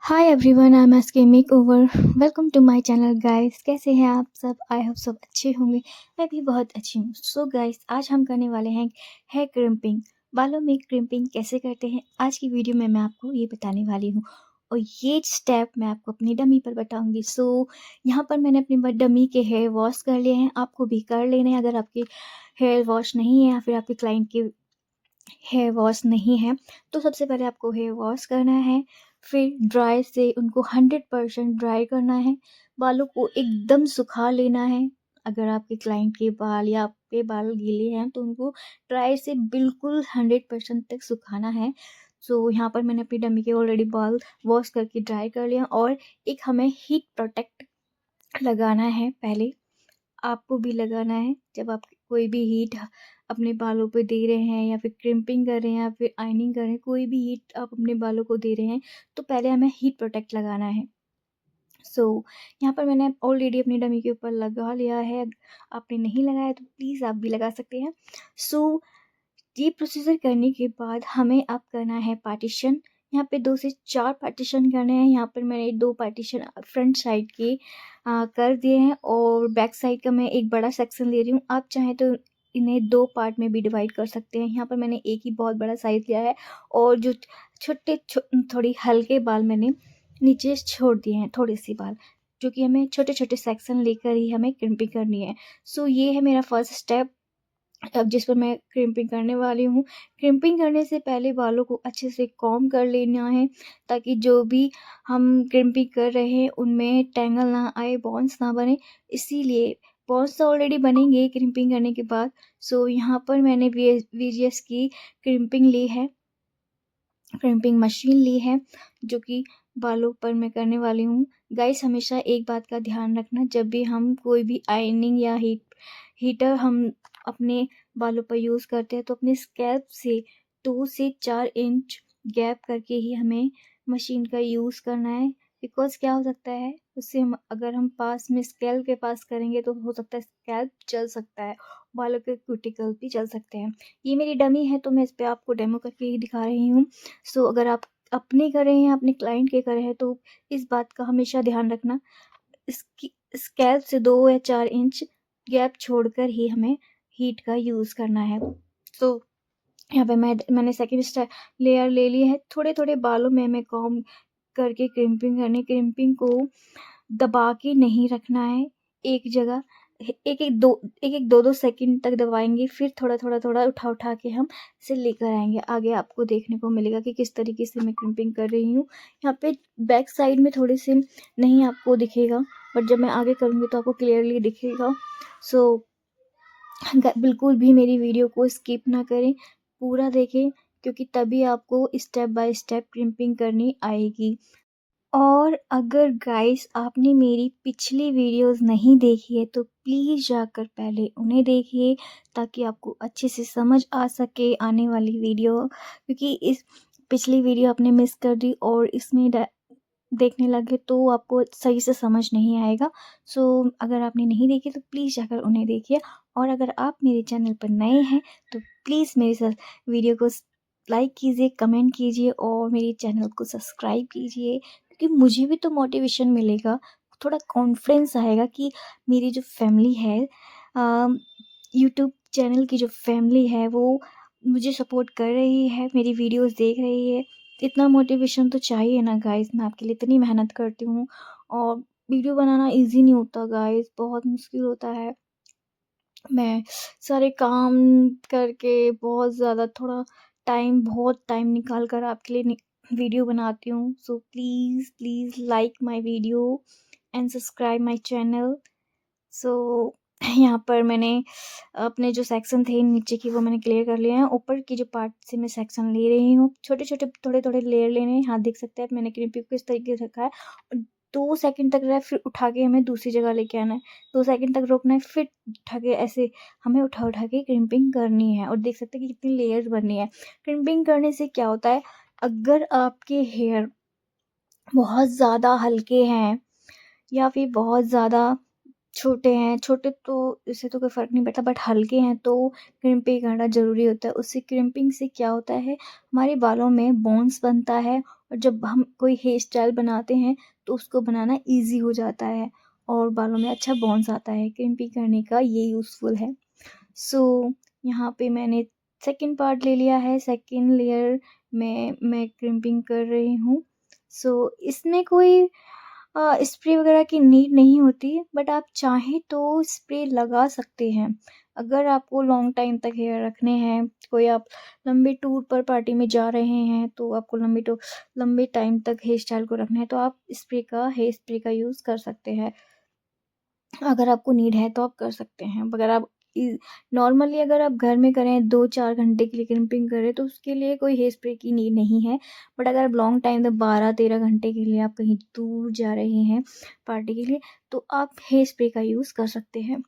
Hi everyone, I am SK makeover. Welcome to my channel guys. कैसे हैं आप सब? आई होप सब अच्छे होंगे। मैं भी बहुत अच्छी हूँ। सो गाइस, आज हम करने वाले हैं हेयर क्रिम्पिंग। बालों में क्रिम्पिंग कैसे करते हैं आज की वीडियो में मैं आपको ये बताने वाली हूँ, और ये स्टेप मैं आपको अपनी डमी पर बताऊंगी। सो यहाँ पर मैंने अपनी डमी के हेयर वॉश कर लिए हैं। आपको भी कर लेने हैं अगर आपके हेयर वॉश नहीं है या फिर आपके क्लाइंट के हेयर वॉश नहीं है। तो सबसे पहले आपको हेयर वॉश करना है, फिर ड्राई से उनको 100% ड्राई करना है। बालों को एकदम सुखा लेना है। अगर आपके क्लाइंट के बाल या आपके बाल गीले हैं तो उनको ड्राई से बिल्कुल 100% तक सुखाना है। सो यहाँ पर मैंने अपनी डमी के ऑलरेडी बाल वॉश करके ड्राई कर लिया, और एक हमें हीट प्रोटेक्ट लगाना है। पहले आपको भी लगाना है। जब आप कोई भी हीट अपने बालों पे दे रहे हैं या फिर क्रिम्पिंग कर रहे हैं या फिर आयनिंग कर रहे हैं, कोई भी हीट आप अपने बालों को दे रहे हैं तो पहले हमें हीट प्रोटेक्ट लगाना है। सो यहाँ पर मैंने ऑलरेडी अपनी डमी के ऊपर लगा लिया है। आपने नहीं लगाया तो प्लीज़ आप भी लगा सकते हैं। सो ये प्रोसीजर करने के बाद हमें अब करना है पार्टीशन। यहाँ पे 2 से 4 पार्टीशन करने हैं। यहाँ पर मैंने 2 पार्टीशन फ्रंट साइड के कर दिए हैं, और बैक साइड का मैं एक बड़ा सेक्शन ले रही हूँ। आप चाहें तो इन्हें 2 पार्ट में भी डिवाइड कर सकते हैं। यहाँ पर मैंने एक ही बहुत बड़ा साइज़ लिया है, और जो छोटे थोड़ी हल्के बाल मैंने नीचे छोड़ दिए हैं, थोड़े से बाल, जो कि हमें छोटे-छोटे सेक्शन लेकर ही हमें क्रिम्पिंग करनी है। सो ये है मेरा फर्स्ट स्टेप, अब जिस पर मैं क्रिम्पिंग करने वाली हूँ। क्रिम्पिंग करने से पहले बालों को अच्छे से कॉम्ब कर लेना है, ताकि जो भी हम क्रिम्पिंग कर रहे हैं उनमें टैंगल ना आए, बॉन्स ना बने। इसीलिए बॉन्स तो ऑलरेडी बनेंगे क्रिम्पिंग करने के बाद। सो यहाँ पर मैंने वीजीएस की क्रिम्पिंग ली है, क्रिम्पिंग मशीन ली है, जो कि बालों पर मैं करने वाली हूँ। गाइस, हमेशा एक बात का ध्यान रखना, जब भी हम कोई भी आयनिंग या हीटर हम अपने बालों पर यूज़ करते हैं तो अपने स्कैल्प से 2 से 4 इंच गैप करके ही हमें मशीन का यूज़ करना है। बिकॉज़ क्या हो सकता है, उससे अगर हम पास में स्कैल्प के पास करेंगे तो हो सकता है स्कैल्प जल सकता है, बालों के क्यूटिकल भी जल सकते हैं। ये मेरी डमी है तो मैं इस पे आपको डेमो करके ही दिखा रही हूँ। सो अगर आप अपने कर रहे हैं, अपने क्लाइंट के कर रहे हैं, तो इस बात का हमेशा ध्यान रखना, इसकी स्कैल्प से 2 या 4 इंच गैप छोड़कर ही हमें हीट का यूज़ करना है। तो यहाँ पे मैंने सेकंड लेयर ले ली है। थोड़े-थोड़े बालों में हमें कॉम्ब करके क्रिम्पिंग करनी। क्रिम्पिंग को दबा के नहीं रखना है एक जगह। एक-एक 2-2 सेकंड तक दबाएँगे, फिर थोड़ा-थोड़ा उठा-उठा के हम इसे लेकर आएँगे। आगे आपको देखने को मिलेगा कि किस तरीके से मैं क्रिम्पिंग कर रही हूँ। यहाँ पे बैक साइड में थोड़े से नहीं आपको दिखेगा, बट जब मैं आगे करूँगी तो आपको क्लियरली दिखेगा। सो बिल्कुल भी मेरी वीडियो को स्किप ना करें, पूरा देखें, क्योंकि तभी आपको स्टेप बाय स्टेप क्रिम्पिंग करनी आएगी। और अगर गाइस आपने मेरी पिछली वीडियोस नहीं देखी है तो प्लीज़ जाकर पहले उन्हें देखिए, ताकि आपको अच्छे से समझ आ सके आने वाली वीडियो, क्योंकि इस पिछली वीडियो आपने मिस कर दी और इसमें देखने लगे तो आपको सही से समझ नहीं आएगा। सो अगर आपने नहीं देखी तो प्लीज़ जाकर उन्हें देखिए, और अगर आप मेरे चैनल पर नए हैं तो प्लीज़ मेरे साथ वीडियो को लाइक कीजिए, कमेंट कीजिए और मेरे चैनल को सब्सक्राइब कीजिए, क्योंकि मुझे भी तो मोटिवेशन मिलेगा, थोड़ा कॉन्फिडेंस आएगा कि मेरी जो फैमिली है, यूट्यूब चैनल की जो फैमिली है वो मुझे सपोर्ट कर रही है, मेरी वीडियोस देख रही है। इतना मोटिवेशन तो चाहिए ना गाइस। मैं आपके लिए इतनी मेहनत करती हूँ, और वीडियो बनाना इजी नहीं होता गाइस, बहुत मुश्किल होता है। मैं सारे काम करके बहुत ज़्यादा बहुत टाइम निकाल कर आपके लिए वीडियो बनाती हूँ। So please please like my video and subscribe my channel. So यहाँ पर मैंने अपने जो सेक्शन थे नीचे की वो मैंने क्लियर कर लिए हैं। ऊपर की जो पार्ट से मैं सेक्शन ले रही हूँ, छोटे-छोटे थोड़े-थोड़े लेयर लेने हैं। यहाँ देख सकते हैं मैंने क्रिम्पिंग को इस तरीके से रखा है। 2 सेकंड तक रहा है, फिर उठा के हमें दूसरी जगह लेके आना है। 2 सेकंड तक रोकना है, फिर उठा के ऐसे हमें उठा-उठा के क्रिम्पिंग करनी है, और देख सकते हैं कि कितनी लेयर्स बननी है। क्रिम्पिंग करने से क्या होता है, अगर आपके हेयर बहुत ज़्यादा हल्के हैं या फिर बहुत ज़्यादा छोटे हैं, छोटे तो इससे तो कोई फ़र्क नहीं पड़ता, बट हल्के हैं तो क्रिम्पिंग करना ज़रूरी होता है। उससे क्रिम्पिंग से क्या होता है, हमारे बालों में बोन्स बनता है, और जब हम कोई हेयर स्टाइल बनाते हैं तो उसको बनाना ईज़ी हो जाता है और बालों में अच्छा बाउंस आता है। क्रिम्पिंग करने का ये यूज़फुल है। सो यहाँ पे मैंने सेकंड पार्ट ले लिया है, सेकंड लेयर में मैं क्रिम्पिंग कर रही हूँ। सो इसमें कोई स्प्रे वगैरह की नीड नहीं होती, बट आप चाहें तो स्प्रे लगा सकते हैं। अगर आपको लॉन्ग टाइम तक हेयर रखने हैं, कोई आप लंबे टूर पर पार्टी में जा रहे हैं तो आपको लंबे टाइम तक हेयर स्टाइल को रखना है तो आप हेयर स्प्रे का यूज़ कर सकते हैं। अगर आपको नीड है तो आप कर सकते हैं। अगर आप नॉर्मली अगर आप घर में करें 2-4 घंटे के लिए क्रिम्पिंग करें तो उसके लिए कोई हेयर स्प्रे की नीड नहीं है। बट अगर आप लॉन्ग टाइम तक 12-13 घंटे के लिए आप कहीं दूर जा रहे हैं पार्टी के लिए तो आप हेयर स्प्रे का यूज़ कर सकते हैं।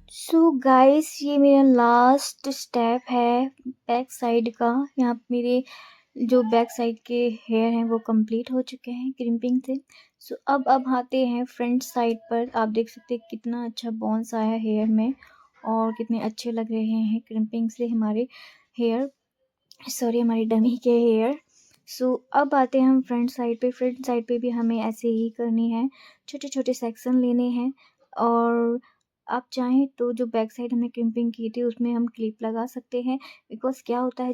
सो गाइस ये मेरा लास्ट स्टेप है बैक साइड का। यहाँ पे मेरे जो बैक साइड के हेयर हैं वो कंप्लीट हो चुके हैं क्रिम्पिंग से। सो अब आते हैं फ्रंट साइड पर। आप देख सकते हैं कितना अच्छा बाउंस आया हेयर में और कितने अच्छे लग रहे हैं क्रिम्पिंग से हमारे हेयर, सॉरी हमारी डमी के हेयर। सो अब आते हैं हम फ्रंट साइड पे। फ्रंट साइड पे भी हमें ऐसे ही करनी है, छोटे-छोटे सेक्शन लेने हैं। और आप चाहें तो जो बैक साइड हमने क्रिम्पिंग की थी उसमें हम क्लिप लगा सकते हैं। बिकॉज़ क्या होता है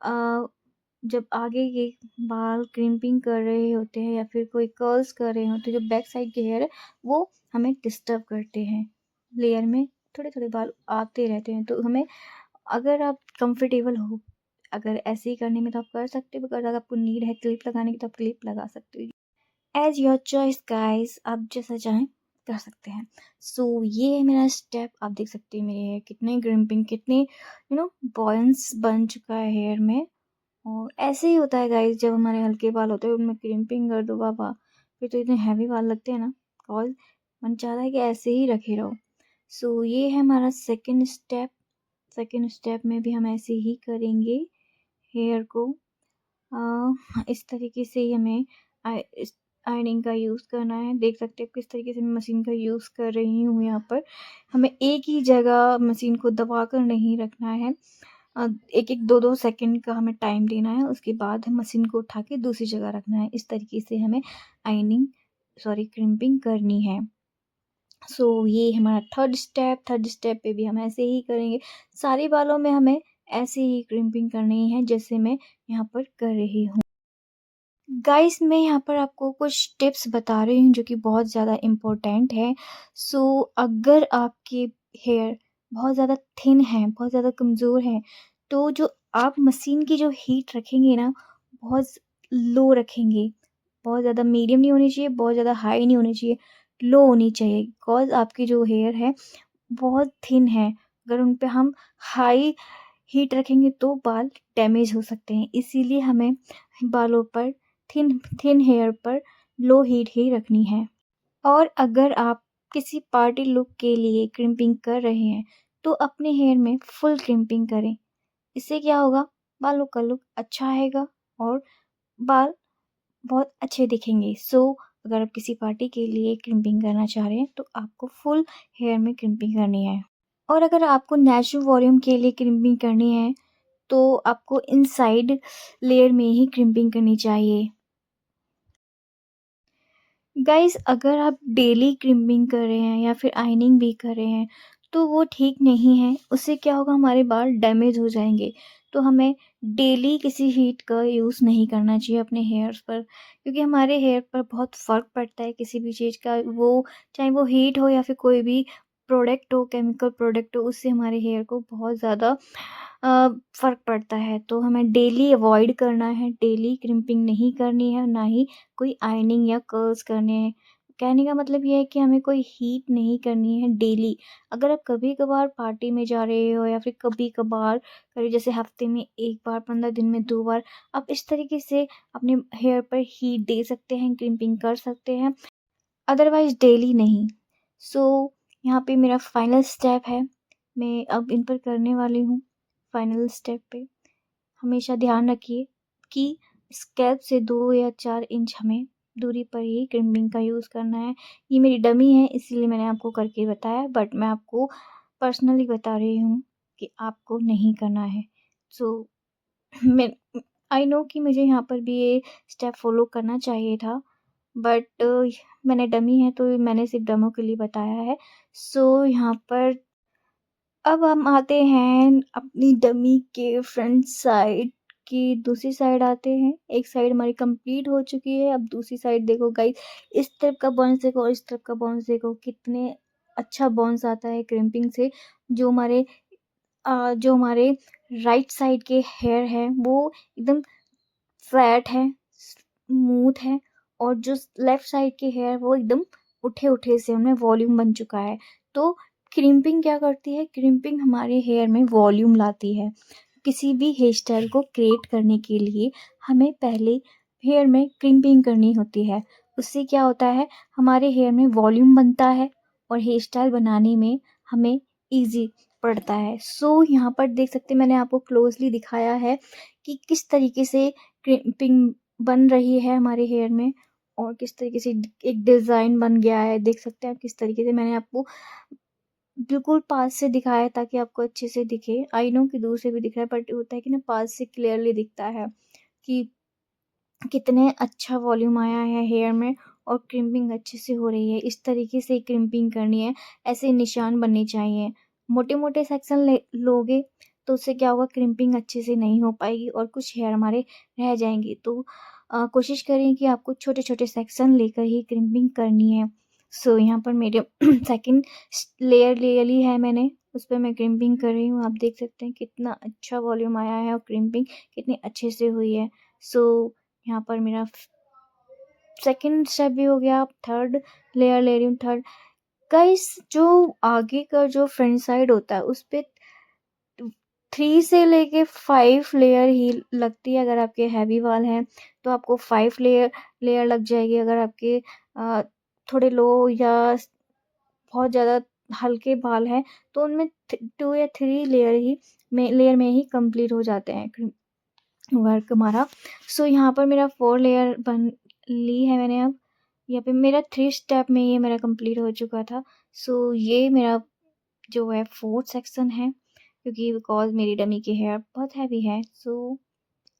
अ, जब आगे ये बाल क्रिम्पिंग कर रहे होते हैं या फिर कोई कर्ल्स कर रहे होते हैं, जो बैक साइड के हेयर है वो हमें डिस्टर्ब करते हैं। लेयर में थोड़े-थोड़े बाल आते रहते हैं, तो हमें, अगर आप कंफर्टेबल हो, अगर ऐसे ही करने में तो आप कर सकते हो, अगर आपको नीड है क्लिप लगाने की तो आप क्लिप लगा सकते हो। एज़ योर चॉइस गाइस, आप जैसा चाहें कर सकते हैं। सो ये है मेरा स्टेप। आप देख सकते हैं मेरे हेयर कितने ग्रिम्पिंग, कितने बॉयंस बन चुका है हेयर में। और ऐसे ही होता है गाइस, जब हमारे हल्के बाल होते हैं उनमें क्रिम्पिंग कर दो बाबा, फिर तो इतने हैवी बाल लगते हैं ना, और मन चाहता है कि ऐसे ही रखे रहो। सो ये है हमारा सेकंड स्टेप। सेकंड स्टेप में भी हम ऐसे ही करेंगे हेयर को। इस तरीके से ही हमें आयरनिंग का यूज़ करना है। देख सकते हो किस तरीके से मैं मशीन का यूज़ कर रही हूँ यहाँ पर। हमें एक ही जगह मशीन को दबा कर नहीं रखना है। एक एक दो दो सेकंड का हमें टाइम देना है, उसके बाद हम मशीन को उठा के दूसरी जगह रखना है। इस तरीके से हमें आयरनिंग सॉरी क्रिम्पिंग करनी है। सो ये हमारा थर्ड स्टेप। थर्ड स्टेप पे भी हम ऐसे ही करेंगे। सारे बालों में हमें ऐसे ही क्रिम्पिंग करनी है जैसे मैं यहाँ पर कर रही हूँ। गाइस मैं यहाँ पर आपको कुछ टिप्स बता रही हूँ जो कि बहुत ज़्यादा इम्पोर्टेंट है। सो अगर आपके हेयर बहुत ज़्यादा थिन है, बहुत ज़्यादा कमज़ोर है, तो जो आप मशीन की जो हीट रखेंगे ना, बहुत लो रखेंगे। बहुत ज़्यादा मीडियम नहीं होनी चाहिए, बहुत ज़्यादा हाई नहीं होनी चाहिए, लो होनी चाहिए। बिकॉज़ आपकी जो हेयर है बहुत थिन है। अगर उन पे हम हाई हीट रखेंगे तो बाल डैमेज हो सकते हैं। इसीलिए हमें बालों पर, थिन थिन हेयर पर लो हीट ही रखनी है। और अगर आप किसी पार्टी लुक के लिए क्रिम्पिंग कर रहे हैं, तो अपने हेयर में फुल क्रिम्पिंग करें। इससे क्या होगा, बालों का लुक अच्छा आएगा और बाल बहुत अच्छे दिखेंगे। सो अगर आप किसी पार्टी के लिए क्रिम्पिंग करना चाह रहे हैं, तो आपको फुल हेयर में क्रिम्पिंग करनी है। और अगर आपको नेचुरल वॉल्यूम के लिए क्रिम्पिंग करनी है, तो आपको इनसाइड लेयर में ही क्रिम्पिंग करनी चाहिए। गाइस अगर आप डेली क्रिम्पिंग कर रहे हैं या फिर आयनिंग भी कर रहे हैं, तो वो ठीक नहीं है। उससे क्या होगा, हमारे बाल डैमेज हो जाएँगे। तो हमें डेली किसी हीट का यूज़ नहीं करना चाहिए अपने हेयर्स पर, क्योंकि हमारे हेयर पर बहुत फ़र्क पड़ता है किसी भी चीज़ का, वो चाहे वो हीट हो या फिर कोई भी प्रोडक्ट हो, केमिकल प्रोडक्ट हो, उससे हमारे हेयर को बहुत ज़्यादा फ़र्क पड़ता है। तो हमें डेली अवॉइड करना है, डेली क्रिम्पिंग नहीं करनी है, ना ही कोई आयनिंग या कर्ल्स करने हैं। कहने का मतलब ये है कि हमें कोई हीट नहीं करनी है डेली। अगर आप कभी-कभार पार्टी में जा रहे हो या फिर कभी-कभार कभी जैसे हफ़्ते में 1 बार, 15 दिन में 2 बार, आप इस तरीके से अपने हेयर पर हीट दे सकते हैं, क्रिम्पिंग कर सकते हैं, अदरवाइज़ डेली नहीं। सो यहाँ पे मेरा फाइनल स्टेप है, मैं अब इन पर करने वाली हूँ। फाइनल स्टेप पे हमेशा ध्यान रखिए कि स्कैल्प से 2 या 4 इंच हमें दूरी पर ही क्रिम्पिंग का यूज़ करना है। ये मेरी डमी है इसीलिए मैंने आपको करके बताया, बट मैं आपको पर्सनली बता रही हूँ कि आपको नहीं करना है। सो मैं आई नो कि मुझे यहाँ पर भी ये स्टेप फ़ॉलो करना चाहिए था, बट मैंने डमी है तो मैंने सिर्फ़ डेमो के लिए बताया है। सो यहाँ पर अब हम आते हैं अपनी डमी के फ्रंट साइड की दूसरी साइड आते हैं। एक साइड हमारी कंप्लीट हो चुकी है, अब दूसरी साइड देखो गाइस, इस तरफ का बॉन्स देखो और इस तरफ का बॉन्स देखो, कितने अच्छा बॉन्स आता है क्रिम्पिंग से। जो हमारे राइट साइड के हेयर हैं वो एकदम फ्लैट है, स्मूथ है, और जो लेफ्ट साइड के हेयर वो एकदम उठे-उठे से, उनमें वॉल्यूम बन चुका है। तो क्रिम्पिंग क्या करती है? क्रिम्पिंग हमारे हेयर में वॉल्यूम लाती है। किसी भी हेयर स्टाइल को क्रिएट करने के लिए हमें पहले हेयर में क्रिम्पिंग करनी होती है। उससे क्या होता है, हमारे हेयर में वॉल्यूम बनता है और हेयर स्टाइल बनाने में हमें ईज़ी पड़ता है। सो यहाँ पर देख सकते हैं, मैंने आपको क्लोज़ली दिखाया है कि किस तरीके से क्रिम्पिंग बन रही है हमारे हेयर में और किस तरीके से एक डिज़ाइन बन गया है। देख सकते हैं आप किस तरीके से, मैंने आपको बिल्कुल पास से दिखाया है ताकि आपको अच्छे से दिखे। आई नो कि दूर से भी दिख रहा है, बट होता है कि ना, पास से क्लियरली दिखता है कि कितने अच्छा वॉल्यूम आया है हेयर में और क्रिम्पिंग अच्छे से हो रही है। इस तरीके से क्रिम्पिंग करनी है, ऐसे निशान बनने चाहिए। मोटे-मोटे सेक्शन लोगे तो उससे क्या होगा, क्रिम्पिंग अच्छे से नहीं हो पाएगी और कुछ हेयर हमारे रह जाएँगे। तो कोशिश करें कि आपको छोटे-छोटे सेक्शन लेकर ही क्रिम्पिंग करनी है। सो यहाँ पर मेरे सेकंड लेयर ले ली है मैंने, उस पे मैं क्रिम्पिंग कर रही हूँ। आप देख सकते हैं कितना अच्छा वॉल्यूम आया है और क्रिम्पिंग कितनी अच्छे से हुई है। सो यहाँ पर मेरा सेकंड स्टेप भी हो गया। अब थर्ड लेयर ले रही हूँ। थर्ड गाइस, जो आगे का जो फ्रंट साइड होता है उस पे 3 से लेके 5 लेयर ही लगती है। अगर आपके हैवी बाल हैं तो आपको 5 लेयर लग जाएगी। अगर आपके थोड़े लो या बहुत ज़्यादा हल्के बाल हैं तो उनमें 2 या 3 लेयर में ही कंप्लीट हो जाते हैं वर्क हमारा। सो यहाँ पर मेरा 4 लेयर बन ली है मैंने अब। यहाँ पे मेरा 3 स्टेप में ये मेरा कंप्लीट हो चुका था। सो ये मेरा जो है 4th सेक्शन है, क्योंकि बिकॉज़ मेरी डमी के हेयर बहुत हैवी है। सो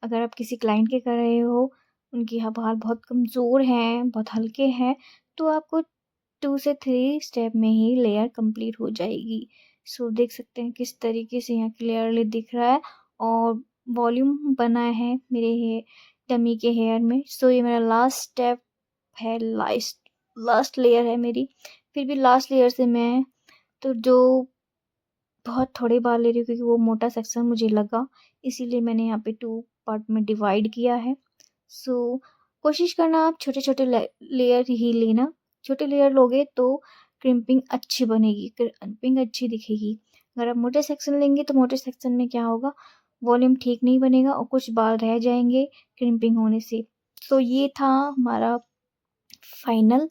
अगर आप किसी क्लाइंट के कर रहे हो, उनके बाल बहुत कमज़ोर हैं, बहुत हल्के हैं, तो आपको 2 से 3 स्टेप में ही लेयर कंप्लीट हो जाएगी। सो देख सकते हैं किस तरीके से यहाँ क्लियरली दिख रहा है और वॉल्यूम बना है मेरे डमी के हेयर में। सो ये मेरा लास्ट स्टेप है, लास्ट लेयर है मेरी। फिर भी लास्ट लेयर से मैं तो जो बहुत थोड़े बाल ले रही हूँ, क्योंकि वो मोटा सेक्शन मुझे लगा, इसीलिए मैंने यहाँ पे 2 पार्ट में डिवाइड किया है। सो कोशिश करना आप छोटे-छोटे लेयर ही लेना। छोटे लेयर लोगे तो क्रिम्पिंग अच्छी बनेगी, क्रिम्पिंग अच्छी दिखेगी। अगर आप मोटे सेक्शन लेंगे तो मोटे सेक्शन में क्या होगा, वॉल्यूम ठीक नहीं बनेगा और कुछ बाल रह जाएँगे क्रिम्पिंग होने से। सो ये था हमारा फाइनल।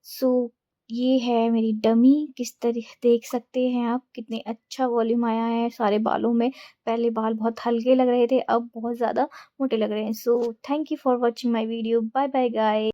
सो ये है मेरी डमी। किस तरह देख सकते हैं आप कितने अच्छा वॉल्यूम आया है सारे बालों में। पहले बाल बहुत हल्के लग रहे थे, अब बहुत ज़्यादा मोटे लग रहे हैं। So thank you for watching my video. Bye bye guys.